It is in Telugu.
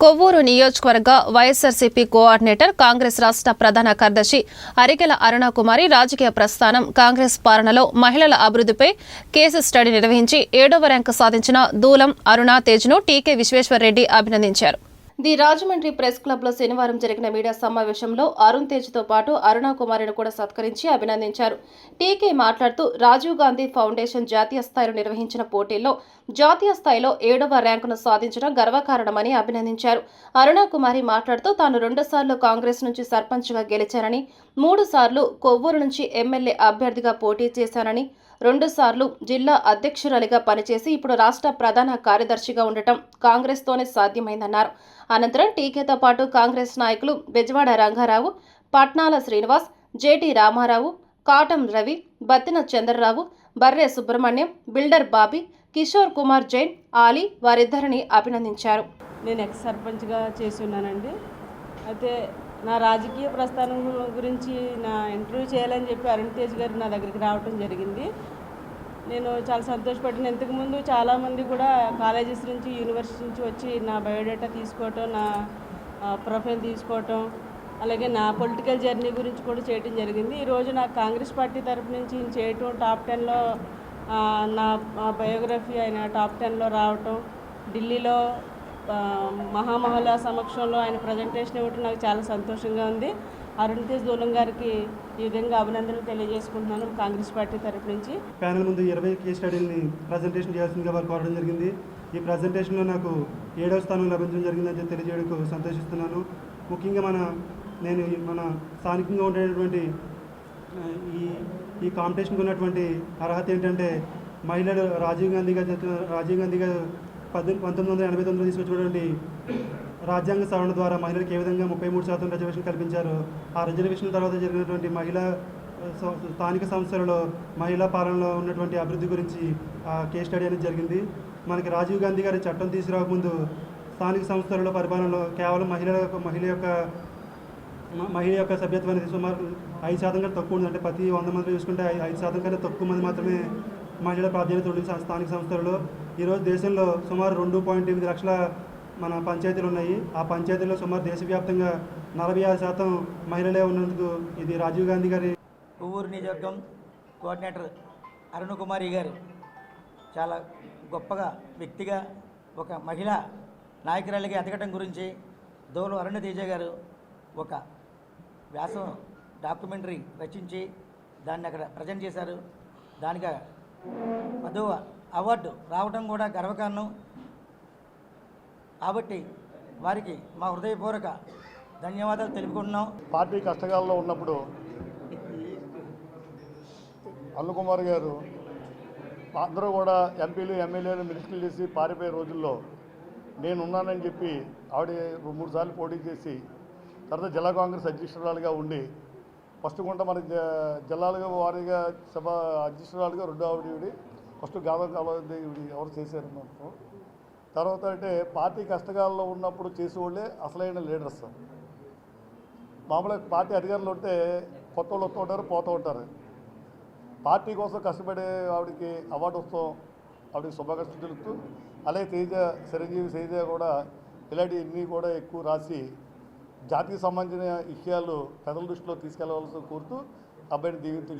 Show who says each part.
Speaker 1: కొవ్వూరు నియోజకవర్గ వైఎస్ఆర్సీపీ కోఆర్డినేటర్ కాంగ్రెస్ రాష్ట్ర ప్రధాన కార్యదర్శి అరికెల అరుణకుమారి రాజకీయ ప్రస్థానం కాంగ్రెస్ పాలనలో మహిళల అభివృద్ధిపై కేసు స్టడీ నిర్వహించి 7వ ర్యాంకు సాధించిన దూలం అరుణ తేజ్ను టీకే విశ్వేశ్వర్రెడ్డి అభినందించారు. ది రాజమండ్రి ప్రెస్ క్లబ్లో శనివారం జరిగిన మీడియా సమావేశంలో అరుణ్ తేజ్తో పాటు అరుణకుమారిని కూడా సత్కరించి అభినందించారు. టీకే మాట్లాడుతూ రాజీవ్ గాంధీ ఫౌండేషన్ జాతీయ స్థాయిలో నిర్వహించిన పోటీల్లో జాతీయ స్థాయిలో 7వ ర్యాంకును సాధించడం గర్వకారణమని అభినందించారు. అరుణకుమారి మాట్లాడుతూ తాను 2 సార్లు కాంగ్రెస్ నుంచి సర్పంచ్గా గెలిచానని, 3 సార్లు కొవ్వూరు నుంచి ఎమ్మెల్యే అభ్యర్థిగా పోటీ చేశానని, 2 సార్లు జిల్లా అధ్యక్షురాలిగా పనిచేసి ఇప్పుడు రాష్ట్ర ప్రధాన కార్యదర్శిగా ఉండటం కాంగ్రెస్తోనే సాధ్యమైందన్నారు. అనంతరం టీకేతో పాటు కాంగ్రెస్ నాయకులు బెజవాడ రంగారావు, పట్నాల శ్రీనివాస్, జేటీ రామారావు, కాటం రవి, బత్తిన చంద్రరావు, బర్రె సుబ్రహ్మణ్యం, బిల్డర్ బాబీ, కిషోర్ కుమార్ జైన్, ఆలీ వారిద్దరిని అభినందించారు.
Speaker 2: నేను ఎక్స్ సర్పంచ్గా చేసి ఉన్నానండి. అయితే నా రాజకీయ ప్రస్థానం గురించి నా ఇంటర్వ్యూ చేయాలని చెప్పి అరుణ్ తేజ్ గారు నా దగ్గరికి రావడం జరిగింది. నేను చాలా సంతోషపడిన. ఇంతకుముందు చాలామంది కూడా కాలేజెస్ నుంచి, యూనివర్సిటీ నుంచి వచ్చి నా బయోడేటా తీసుకోవటం, నా ప్రొఫైల్ తీసుకోవటం, అలాగే నా పొలిటికల్ జర్నీ గురించి కూడా చేయటం జరిగింది. ఈరోజు నాకు కాంగ్రెస్ పార్టీ తరఫు నుంచి చేయటం, టాప్ 10లో నా బయోగ్రఫీ ఆయన టాప్ 10లో రావటం, ఢిల్లీలో మహామహుల సమక్షంలో ఆయన ప్రజెంటేషన్ ఇవ్వటం నాకు చాలా సంతోషంగా ఉంది. అరుణ్ తేజ్ దూలం గారికి ఈ విధంగా అభినందనలు తెలియజేసుకుంటున్నాను కాంగ్రెస్ పార్టీ తరఫు నుంచి.
Speaker 3: ప్యానెల్ ముందు 20 కేస్ స్టడీని ప్రజెంటేషన్ చేయాల్సిందిగా వారు కోరడం జరిగింది. ఈ ప్రజెంటేషన్లో నాకు 7వ స్థానం లభించడం జరిగిందని తెలియజేయడానికి సంతోషిస్తున్నాను. ముఖ్యంగా మన స్థానికంగా ఉండేటువంటి ఈ కాంపిటీషన్కి ఉన్నటువంటి అర్హత ఏంటంటే, మహిళలు రాజీవ్ గాంధీ గారు 1989లో తీసుకొచ్చినటువంటి రాజ్యాంగ సవరణ ద్వారా మహిళలకు ఏ విధంగా 33% రిజర్వేషన్ కల్పించారు. ఆ రిజర్వేషన్ తర్వాత జరిగినటువంటి స్థానిక సంస్థలలో మహిళా పాలనలో ఉన్నటువంటి అభివృద్ధి గురించి కేస్ స్టడీ అనేది జరిగింది. మనకి రాజీవ్ గాంధీ గారి చట్టం తీసుకురాకముందు స్థానిక సంస్థలలో పరిపాలనలో కేవలం మహిళ యొక్క సభ్యత్వం అనేది సుమారు 5% కన్నా తక్కువ ఉంది. అంటే ప్రతి 100 మంది చూసుకుంటే 5% కన్నా తక్కువ మంది మాత్రమే మహిళల ప్రాధాన్యత ఉంది స్థానిక సంస్థలలో. ఈరోజు దేశంలో సుమారు 2.8 లక్షల మన పంచాయతీలు ఉన్నాయి. ఆ పంచాయతీల్లో సుమారు దేశవ్యాప్తంగా 46% మహిళలే ఉన్నందుకు ఇది రాజీవ్ గాంధీ గారి.
Speaker 4: కొవ్వూరు నియోజకవర్గం కోఆర్డినేటర్ అరుణకుమారి గారు చాలా గొప్పగా వ్యక్తిగా ఒక మహిళా నాయకురాలిగా ఎదగటం గురించి దూలం అరుణ తేజ గారు ఒక వ్యాసం డాక్యుమెంటరీ రచించి దాన్ని అక్కడ ప్రజెంట్ చేశారు. దానికి 10వ అవార్డు రావడం కూడా గర్వకారణం. కాబట్టి వారికి మా హృదయపూర్వక ధన్యవాదాలు తెలుపుకుంటున్నాం.
Speaker 5: పార్టీ కష్టకాలంలో ఉన్నప్పుడు అరుణకుమార్ గారు అందరూ కూడా ఎంపీలు, ఎమ్మెల్యేలు, మినిస్టర్లు చేసి పారిపోయే రోజుల్లో నేనున్నానని చెప్పి ఆవిడ 3 సార్లు పోటీ చేసి తర్వాత జిల్లా కాంగ్రెస్ అధ్యక్షురాలుగా ఉండి ఫస్ట్ గుంట మనకి జిల్లాలుగా వారీగా సభ అధ్యక్షురాలుగా 2వ ఆవిడ, ఫస్ట్ గాంధీ ఎవరు చేశారు మనకు. తర్వాత అంటే పార్టీ కష్టకాలంలో ఉన్నప్పుడు చేసేవాళ్ళే అసలైన లీడర్స్. మామూలుగా పార్టీ అధికారులు ఉంటే కొత్త వాళ్ళు వస్తూ ఉంటారు, పోతూ ఉంటారు. పార్టీ కోసం కష్టపడే ఆవిడకి అవార్డు వస్తాం, ఆవిడకి శుభాకాంక్షలు తెలుపుతూ, అలాగే చిరంజీవి తేజ కూడా ఇలాంటివన్నీ కూడా ఎక్కువ రాసి జాతికి సంబంధించిన విషయాలు ప్రజల దృష్టిలో తీసుకెళ్లవలసి కోరుతూ అబ్బాయిని దీవించు.